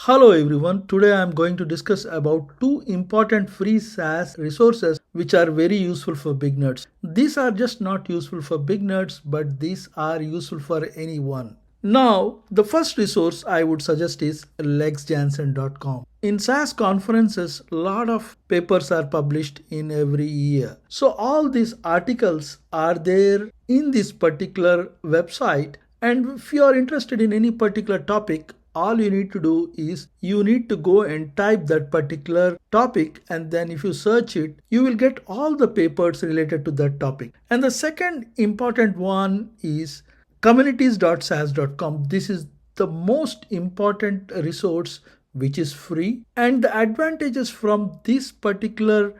Hello everyone, today I am going to discuss about two important free SAS resources which are very useful for beginners. These are just not useful for beginners, but these are useful for anyone. Now, the first resource I would suggest is lexjansen.com. In SAS conferences, a lot of papers are published in every year. So all these articles are there in this particular website, and if you are interested in any particular topic, all you need to do is you need to go and type that particular topic, and then if you search it, you will get all the papers related to that topic. And the second important one is communities.sas.com. This is the most important resource which is free, and the advantages from this particular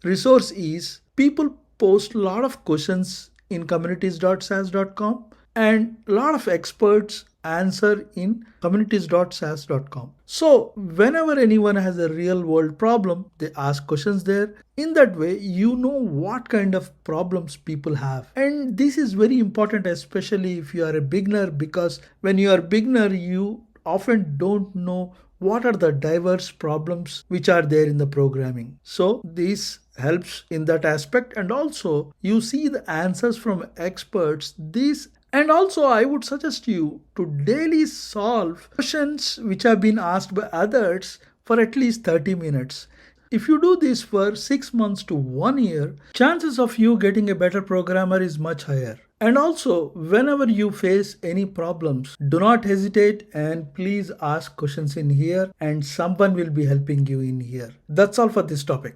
resource is people post a lot of questions in communities.sas.com, and a lot of experts answer in communities.sas.com. So whenever anyone has a real world problem, they ask questions there. In that way, you know what kind of problems people have. And this is very important, especially if you are a beginner, because when you are a beginner, you often don't know what are the diverse problems which are there in the programming. So this helps in that aspect, and also you see the answers from experts. And also, I would suggest you to daily solve questions which have been asked by others for at least 30 minutes. If you do this for 6 months to 1 year, chances of you getting a better programmer is much higher. And also, whenever you face any problems, do not hesitate and please ask questions in here, and someone will be helping you in here. That's all for this topic.